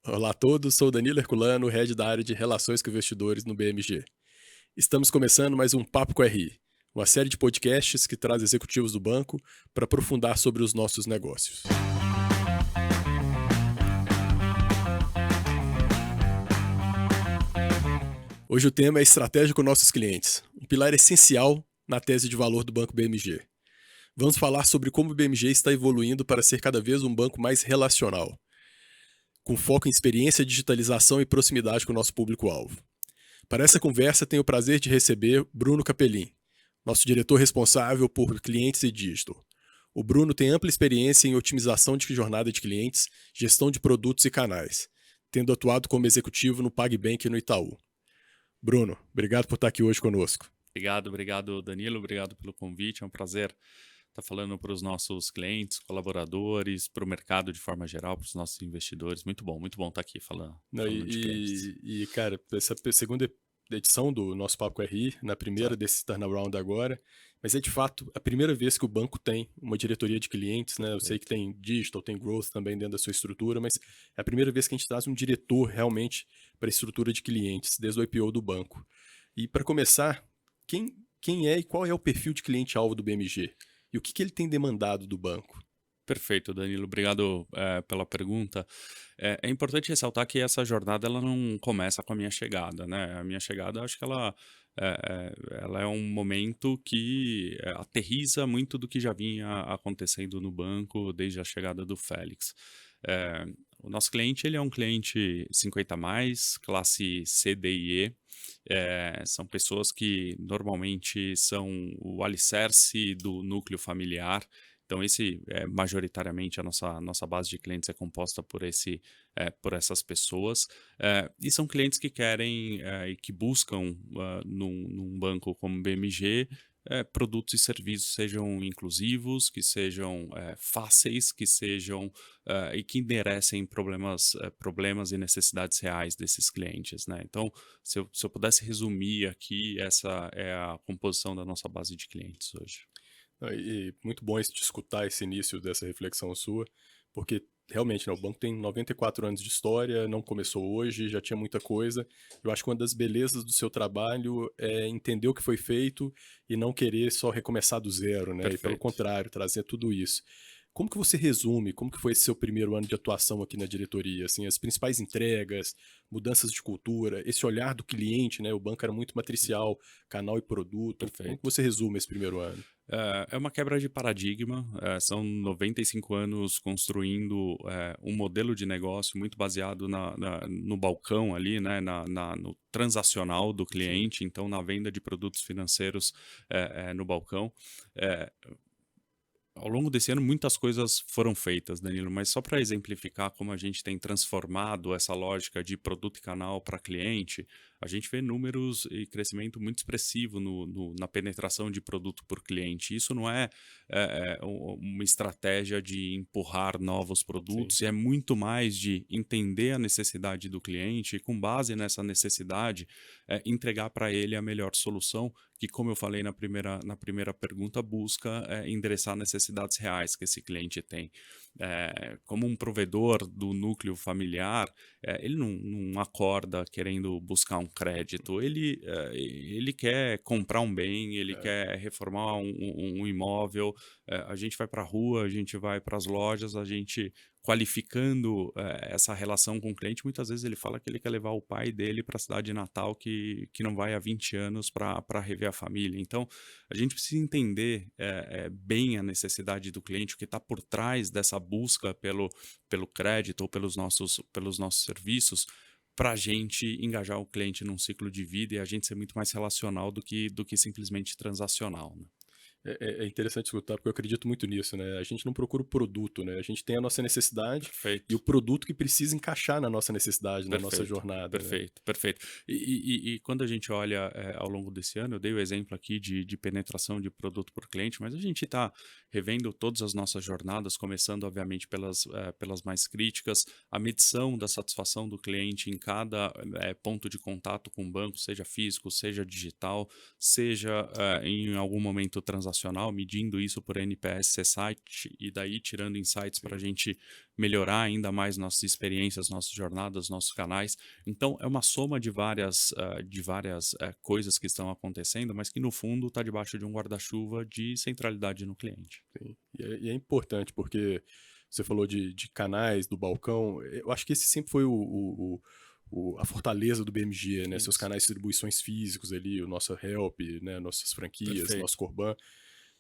Olá a todos, sou Danilo Herculano, head da área de Relações com Investidores no BMG. Estamos começando mais um Papo com RI, uma série de podcasts que traz executivos do banco para aprofundar sobre os nossos negócios. Hoje o tema é estratégia com nossos clientes, um pilar essencial na tese de valor do Banco BMG. Vamos falar sobre como o BMG está evoluindo para ser cada vez um banco mais relacional, com foco em experiência, digitalização e proximidade com o nosso público-alvo. Para essa conversa, tenho o prazer de receber Bruno Capelin, nosso diretor responsável por clientes e digital. O Bruno tem ampla experiência em otimização de jornada de clientes, gestão de produtos e canais, tendo atuado como executivo no PagBank e no Itaú. Bruno, obrigado por estar aqui hoje conosco. Obrigado, Danilo. Obrigado pelo convite. É um prazer estar falando para os nossos clientes, colaboradores, para o mercado de forma geral, para os nossos investidores. Muito bom estar aqui falando de clientes. Cara, essa segunda edição do nosso Papo com RI, na primeira desse turnaround agora, mas é de fato a primeira vez que o banco tem uma diretoria de clientes, né? Eu sei que tem digital, tem growth também dentro da sua estrutura, mas é a primeira vez que a gente traz um diretor realmente para a estrutura de clientes, desde o IPO do banco. E para começar, quem é e qual é o perfil de cliente-alvo do BMG? E o que ele tem demandado do banco? Perfeito, Danilo. Obrigado pela pergunta. É importante ressaltar que essa jornada ela não começa com a minha chegada, né? A minha chegada, acho que ela é um momento que aterriza muito do que já vinha acontecendo no banco desde a chegada do Félix. O nosso cliente ele é um cliente 50 mais, classe C, D e E. São pessoas que normalmente são o alicerce do núcleo familiar. Então, majoritariamente, a nossa base de clientes é composta por essas pessoas. E são clientes que querem e que buscam num banco como o BMG produtos e serviços sejam inclusivos, que sejam fáceis, que sejam e que enderecem problemas e necessidades reais desses clientes, né? Então, se eu pudesse resumir aqui, essa é a composição da nossa base de clientes hoje. E muito bom te escutar esse início dessa reflexão sua, porque realmente, né, o banco tem 94 anos de história, não começou hoje, já tinha muita coisa. Eu acho que uma das belezas do seu trabalho é entender o que foi feito e não querer só recomeçar do zero, né? E pelo Perfeito. contrário, trazer tudo isso. Como que você resume, como que foi esse seu primeiro ano de atuação aqui na diretoria? Assim, as principais entregas, mudanças de cultura, esse olhar do cliente, né? O banco era muito matricial, canal e produto. Como que Perfeito. você resume esse primeiro ano? É uma quebra de paradigma, são 95 anos construindo um modelo de negócio muito baseado no balcão ali, né, no transacional do Sim. cliente, então na venda de produtos financeiros no balcão. Eh, Ao longo desse ano, muitas coisas foram feitas, Danilo, mas só para exemplificar como a gente tem transformado essa lógica de produto e canal para cliente, a gente vê números e crescimento muito expressivo na penetração de produto por cliente. Isso não uma estratégia de empurrar novos Sim. produtos, é muito mais de entender a necessidade do cliente e, com base nessa necessidade, entregar para ele a melhor solução que, como eu falei na primeira pergunta, busca endereçar necessidades reais que esse cliente tem. Como um provedor do núcleo familiar, ele não acorda querendo buscar um crédito, ele quer comprar um bem, ele É. quer reformar um imóvel, a gente vai para a rua, a gente vai para as lojas, a gente qualificando essa relação com o cliente, muitas vezes ele fala que ele quer levar o pai dele para a cidade de Natal que não vai há 20 anos para rever a família. Então, a gente precisa entender bem a necessidade do cliente, o que está por trás dessa busca pelo crédito ou pelos nossos serviços, para a gente engajar o cliente num ciclo de vida e a gente ser muito mais relacional do que simplesmente transacional, né? É interessante escutar, porque eu acredito muito nisso, né? A gente não procura o produto, né? A gente tem a nossa necessidade e o Perfeito. produto que precisa encaixar na nossa necessidade, na nossa Perfeito, jornada, né? perfeito, perfeito. E quando a gente olha ao longo desse ano, eu dei o exemplo aqui de penetração de produto por cliente, mas a gente está revendo todas as nossas jornadas, começando, obviamente, pelas mais críticas, a medição da satisfação do cliente em cada ponto de contato com o banco, seja físico, seja digital, seja em algum momento transacional. relacional, medindo isso por NPS site e daí tirando insights para a gente melhorar ainda mais nossas experiências, nossas jornadas, nossos canais. Então, é uma soma de várias coisas que estão acontecendo, mas que no fundo está debaixo de um guarda-chuva de centralidade no cliente. Sim. E é importante porque você falou de canais, do balcão. Eu acho que esse sempre foi a fortaleza do BMG, né? Seus Isso. canais de distribuições físicos ali, o nosso Help, né? Nossas franquias, Perfeito. nosso Corban.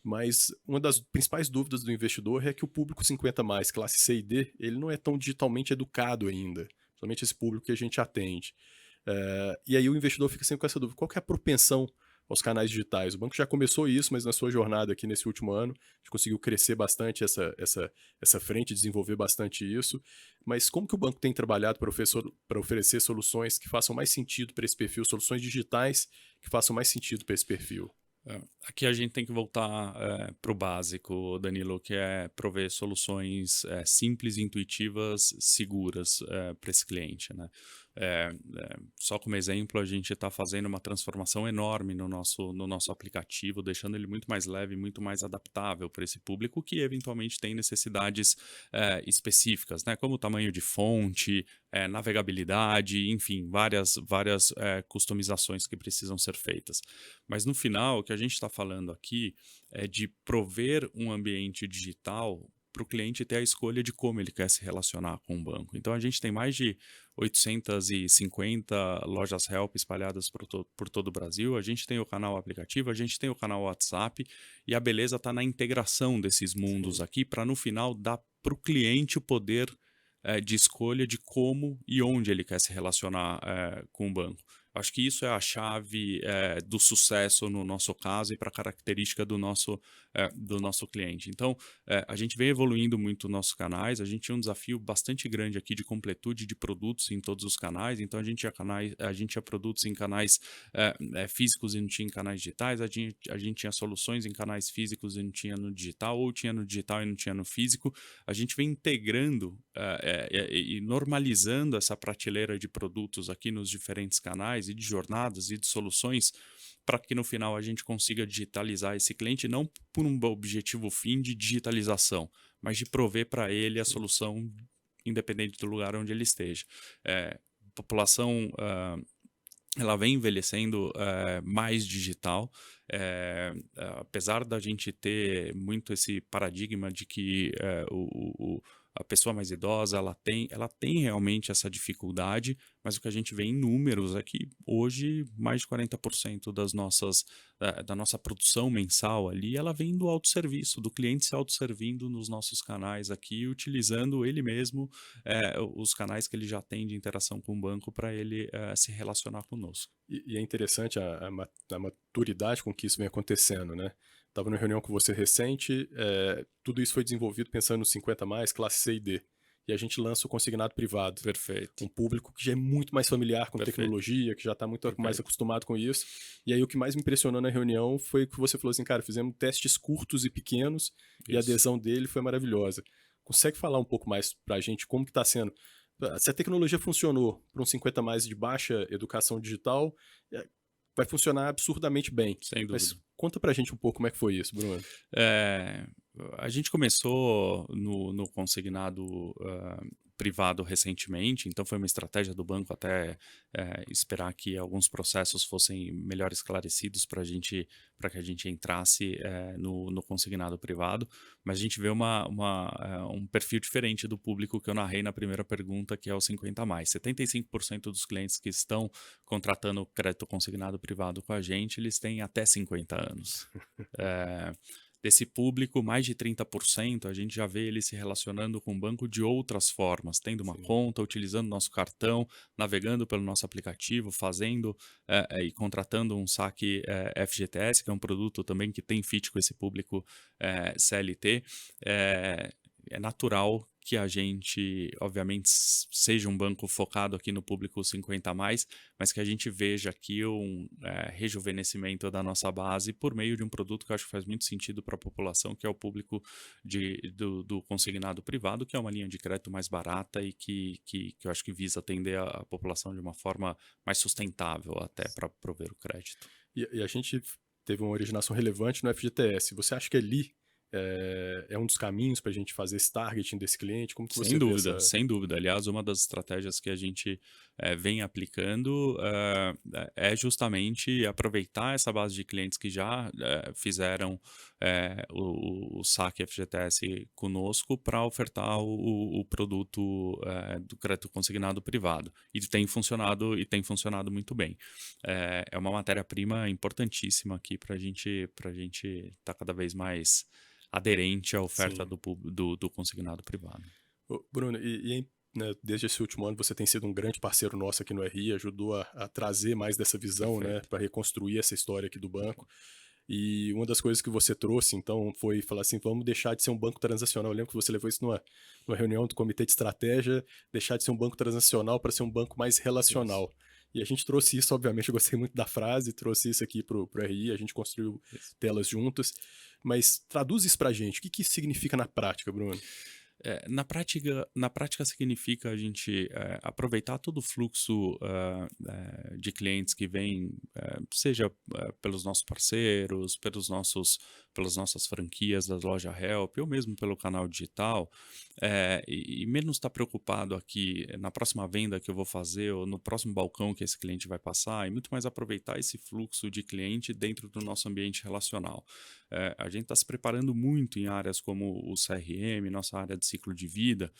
Mas uma das principais dúvidas do investidor é que o público 50 mais, classe C e D, ele não é tão digitalmente educado ainda, somente esse público que a gente atende. E aí o investidor fica sempre com essa dúvida, qual que é a propensão aos canais digitais? O banco já começou isso, mas na sua jornada aqui nesse último ano, a gente conseguiu crescer bastante essa frente, desenvolver bastante isso. Mas como que o banco tem trabalhado para oferecer soluções que façam mais sentido para esse perfil, soluções digitais que façam mais sentido para esse perfil? Aqui a gente tem que voltar para o básico, Danilo, que é prover soluções simples, intuitivas, seguras para esse cliente, né? Só como exemplo, a gente está fazendo uma transformação enorme no nosso aplicativo, deixando ele muito mais leve, muito mais adaptável para esse público que eventualmente tem necessidades específicas, né? Como o tamanho de fonte, navegabilidade, enfim, várias customizações que precisam ser feitas. Mas no final, o que a gente está falando aqui é de prover um ambiente digital para o cliente ter a escolha de como ele quer se relacionar com o banco. Então, a gente tem mais de 850 lojas Help espalhadas por todo o Brasil. A gente tem o canal aplicativo, a gente tem o canal WhatsApp e a beleza está na integração desses mundos aqui para, no final, dar para o cliente o poder de escolha de como e onde ele quer se relacionar com o banco. Acho que isso é a chave do sucesso no nosso caso e para a característica do nosso cliente. Então, a gente vem evoluindo muito nossos canais, a gente tinha um desafio bastante grande aqui de completude de produtos em todos os canais, então a gente tinha produtos em canais físicos e não tinha em canais digitais, a gente tinha soluções em canais físicos e não tinha no digital, ou tinha no digital e não tinha no físico. A gente vem integrando e normalizando essa prateleira de produtos aqui nos diferentes canais e de jornadas e de soluções para que no final a gente consiga digitalizar esse cliente, não por um objetivo fim de digitalização, mas de prover para ele a solução independente do lugar onde ele esteja. A população ela vem envelhecendo mais digital, apesar da gente ter muito esse paradigma de que a pessoa mais idosa ela tem realmente essa dificuldade, mas o que a gente vê em números é que hoje mais de 40% da nossa produção mensal ali, ela vem do autosserviço, do cliente se autosservindo nos nossos canais aqui, utilizando ele mesmo os canais que ele já tem de interação com o banco para ele se relacionar conosco. E é interessante a maturidade com que isso vem acontecendo, né? Estava numa reunião com você recente, tudo isso foi desenvolvido pensando nos 50 mais, classe C e D. E a gente lança o consignado privado. Perfeito. Um público que já é muito mais familiar com Perfeito. tecnologia, que já está muito Perfeito. mais acostumado com isso. E aí o que mais me impressionou na reunião foi que você falou assim, cara, fizemos testes curtos e pequenos e a adesão dele foi maravilhosa. Consegue falar um pouco mais para a gente como que está sendo? Se a tecnologia funcionou para um 50 mais de baixa educação digital, vai funcionar absurdamente bem. Sem dúvida. Mas conta pra gente um pouco como é que foi isso, Bruno. A gente começou no consignado privado recentemente, então foi uma estratégia do banco até esperar que alguns processos fossem melhor esclarecidos para que a gente entrasse no consignado privado, mas a gente vê um perfil diferente do público que eu narrei na primeira pergunta, que é o 50 mais. 75% dos clientes que estão contratando crédito consignado privado com a gente, eles têm até 50 anos. Desse público, mais de 30%, a gente já vê ele se relacionando com o banco de outras formas, tendo uma conta, utilizando nosso cartão, navegando pelo nosso aplicativo, fazendo e contratando um saque FGTS, que é um produto também que tem fit com esse público CLT. É natural que a gente, obviamente, seja um banco focado aqui no público 50 a mais, mas que a gente veja aqui um rejuvenescimento da nossa base por meio de um produto que eu acho que faz muito sentido para a população, que é o público do consignado privado, que é uma linha de crédito mais barata e que eu acho que visa atender a população de uma forma mais sustentável até para prover o crédito. E a gente teve uma originação relevante no FGTS. Você acha que ali é um dos caminhos para a gente fazer esse targeting desse cliente? Como que você Sem vê dúvida, essa... sem dúvida. Aliás, uma das estratégias que a gente vem aplicando é justamente aproveitar essa base de clientes que já fizeram o saque FGTS conosco para ofertar o produto do crédito consignado privado. E tem funcionado muito bem. É uma matéria-prima importantíssima aqui para a gente estar cada vez mais aderente à oferta Sim. do consignado privado. Ô, Bruno, né, desde esse último ano você tem sido um grande parceiro nosso aqui no RI, ajudou a trazer mais dessa visão, né, Perfeito. para reconstruir essa história aqui do banco. E uma das coisas que você trouxe, então, foi falar assim, vamos deixar de ser um banco transacional. Eu lembro que você levou isso numa reunião do comitê de estratégia, deixar de ser um banco transacional para ser um banco mais Isso, relacional. E a gente trouxe isso, obviamente, eu gostei muito da frase, trouxe isso aqui pro RI, a gente construiu isso. telas juntas. Mas traduz isso pra gente, o que isso significa na prática, Bruno? Na prática significa a gente aproveitar todo o fluxo de clientes que vem, seja pelos nossos parceiros, pelas nossas franquias da loja Help, ou mesmo pelo canal digital, e menos estar preocupado aqui na próxima venda que eu vou fazer ou no próximo balcão que esse cliente vai passar, e muito mais aproveitar esse fluxo de cliente dentro do nosso ambiente relacional. A gente está se preparando muito em áreas como o CRM, nossa área de ciclo de vida,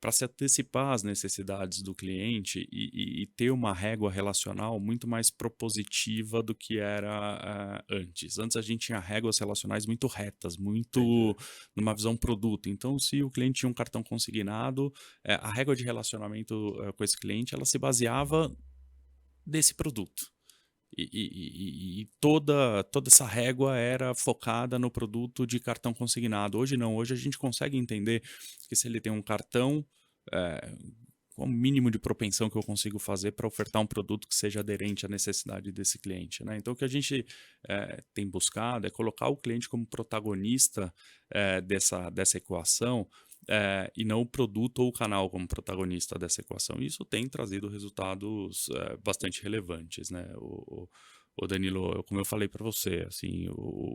para se antecipar às necessidades do cliente e ter uma régua relacional muito mais propositiva do que era antes. Antes a gente tinha réguas relacionais muito retas, muito Entendi. numa visão produto. Então, se o cliente tinha um cartão consignado, a régua de relacionamento com esse cliente ela se baseava desse produto. E toda essa régua era focada no produto de cartão consignado. Hoje não, hoje a gente consegue entender que se ele tem um cartão, qual o mínimo de propensão que eu consigo fazer para ofertar um produto que seja aderente à necessidade desse cliente, né? Então, o que a gente tem buscado é colocar o cliente como protagonista dessa equação, e não o produto ou o canal como protagonista dessa equação. Isso tem trazido resultados bastante relevantes, né? O Danilo, como eu falei para você, assim,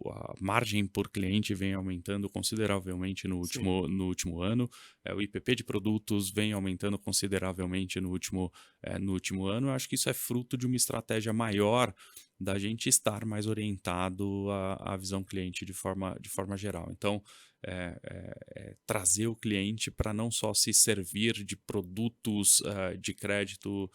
a margem por cliente vem aumentando consideravelmente no Sim. último ano, o IPP de produtos vem aumentando consideravelmente no último ano. Eu acho que isso é fruto de uma estratégia maior da gente estar mais orientado à visão cliente de forma geral. Então, trazer o cliente para não só se servir de produtos de crédito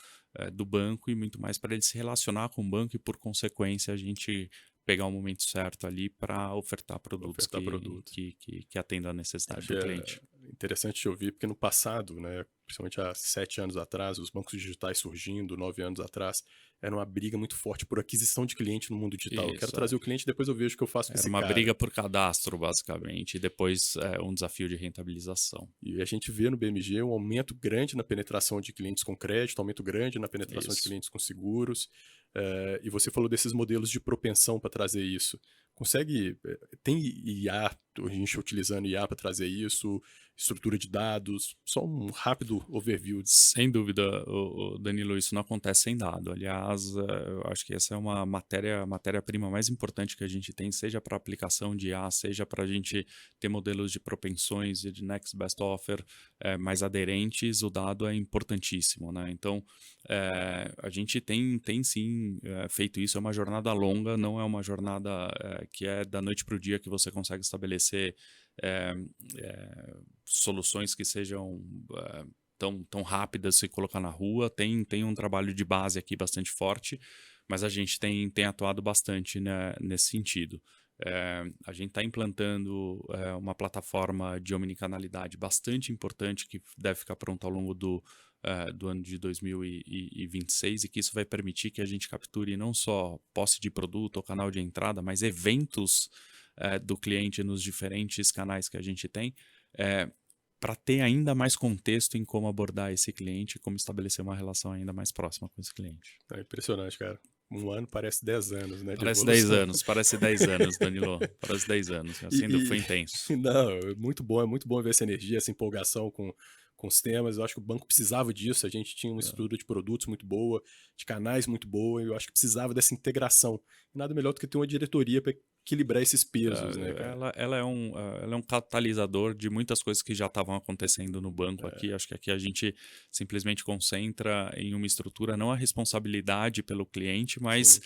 do banco e muito mais para ele se relacionar com o banco e, por consequência, a gente pegar o momento certo ali para ofertar produtos que atendam a necessidade Acho do cliente. interessante te ouvir, porque no passado, né, principalmente há 7 anos atrás, os bancos digitais surgindo, 9 anos atrás, era uma briga muito forte por aquisição de cliente no mundo digital. Eu quero Isso, trazer o cliente, depois eu vejo o que eu faço com era esse uma cara. briga por cadastro, basicamente, e depois um desafio de rentabilização. E a gente vê no BMG um aumento grande na penetração de clientes com crédito, aumento grande na penetração de Isso. clientes com seguros. E você falou desses modelos de propensão para trazer isso. Tem IA, a gente utilizando IA para trazer isso, estrutura de dados, só um rápido overview. Sem dúvida, Danilo, isso não acontece sem dado. Aliás, eu acho que essa é uma matéria-prima mais importante que a gente tem, seja para aplicação de IA, seja para a gente ter modelos de propensões e de next best offer mais aderentes, o dado é importantíssimo, né? Então, a gente tem sim feito isso, é uma jornada longa, não é uma jornada que é da noite para o dia que você consegue estabelecer soluções que sejam tão rápidas se colocar na rua. Tem um trabalho de base aqui bastante forte, mas a gente tem atuado bastante, né, nesse sentido. A gente está implantando uma plataforma de omnicanalidade bastante importante que deve ficar pronta ao longo do ano de 2026 e que isso vai permitir que a gente capture não só posse de produto ou canal de entrada, mas eventos do cliente nos diferentes canais que a gente tem, para ter ainda mais contexto em como abordar esse cliente e como estabelecer uma relação ainda mais próxima com esse cliente. É impressionante, cara. Um ano parece 10 anos, né, de Parece 10 evolução. anos, parece 10 anos, Danilo. Parece 10 anos. Assim, foi intenso. Não, é muito bom ver essa energia, essa empolgação com com os temas. Eu acho que o banco precisava disso. A gente tinha uma estrutura de produtos muito boa, de canais muito boa, e eu acho que precisava dessa integração. E nada melhor do que ter uma diretoria para equilibrar esses pesos, né, cara? Ela é um catalisador de muitas coisas que já estavam acontecendo no banco aqui. Acho que aqui a gente simplesmente concentra em uma estrutura, não a responsabilidade pelo cliente, mas Sim.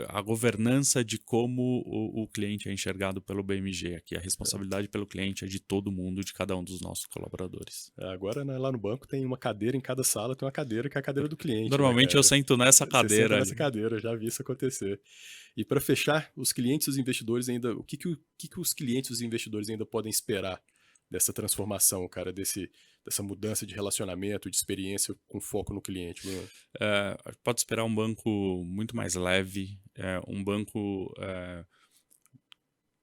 a governança de como o cliente é enxergado pelo BMG. Aqui a responsabilidade pelo cliente é de todo mundo, de cada um dos nossos colaboradores. Agora, né, lá no banco tem uma cadeira em cada sala, tem uma cadeira que é a cadeira do cliente, né, Normalmente eu cara? sento nessa Você senta cadeira nessa ali. cadeira, eu já vi isso acontecer. E para fechar, os clientes e os investidores ainda, o que os clientes e os investidores ainda podem esperar dessa transformação, cara, dessa mudança de relacionamento, de experiência com foco no cliente, Bruno? Pode esperar um banco muito mais leve, um banco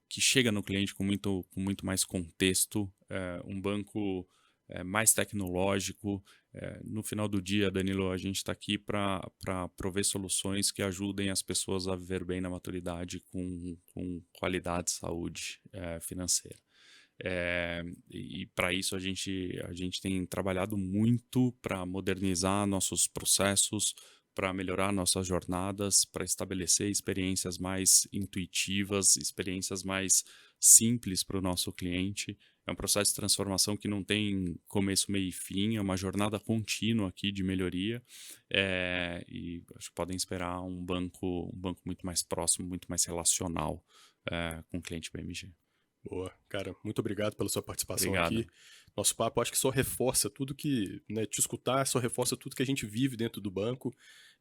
que chega no cliente com muito mais contexto, um banco mais tecnológico. No final do dia, Danilo, a gente está aqui para prover soluções que ajudem as pessoas a viver bem na maturidade com qualidade de saúde financeira. E para isso a gente tem trabalhado muito para modernizar nossos processos, para melhorar nossas jornadas, para estabelecer experiências mais intuitivas, experiências mais simples para o nosso cliente. É um processo de transformação que não tem começo, meio e fim, é uma jornada contínua aqui de melhoria. E acho que podem esperar um banco muito mais próximo, muito mais relacional com o cliente BMG. Boa, cara, muito obrigado pela sua participação Obrigado. aqui. Nosso papo acho que só reforça tudo que, né, te escutar, só reforça tudo que a gente vive dentro do banco,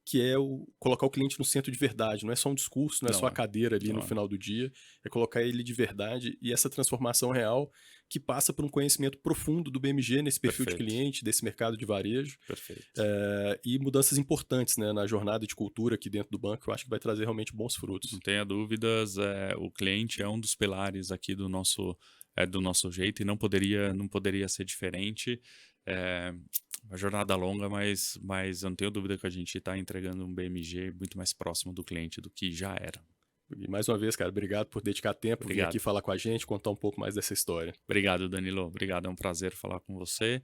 que é colocar o cliente no centro de verdade. Não é só um discurso, não é só a cadeira ali no final do dia, é colocar ele de verdade e essa transformação real que passa por um conhecimento profundo do BMG nesse perfil de Perfeito. cliente, desse mercado de varejo. Perfeito. E mudanças importantes, né, na jornada de cultura aqui dentro do banco, eu acho que vai trazer realmente bons frutos. Não tenha dúvidas, o cliente é um dos pilares aqui do nosso jeito e não poderia ser diferente. Uma jornada longa, mas eu não tenho dúvida que a gente está entregando um BMG muito mais próximo do cliente do que já era. E mais uma vez, cara, obrigado por dedicar tempo, vir aqui falar com a gente, contar um pouco mais dessa história. Obrigado, Danilo. Obrigado, é um prazer falar com você.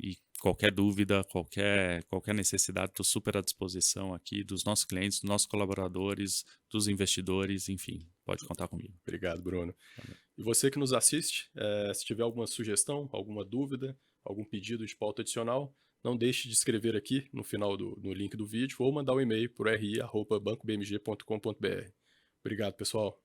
E qualquer dúvida, qualquer necessidade, estou super à disposição aqui dos nossos clientes, dos nossos colaboradores, dos investidores, enfim, pode contar comigo. Obrigado, Bruno. E você que nos assiste, se tiver alguma sugestão, alguma dúvida, algum pedido de pauta adicional, não deixe de escrever aqui no final no link do vídeo ou mandar um e-mail para ri@bancobmg.com.br. Obrigado, pessoal.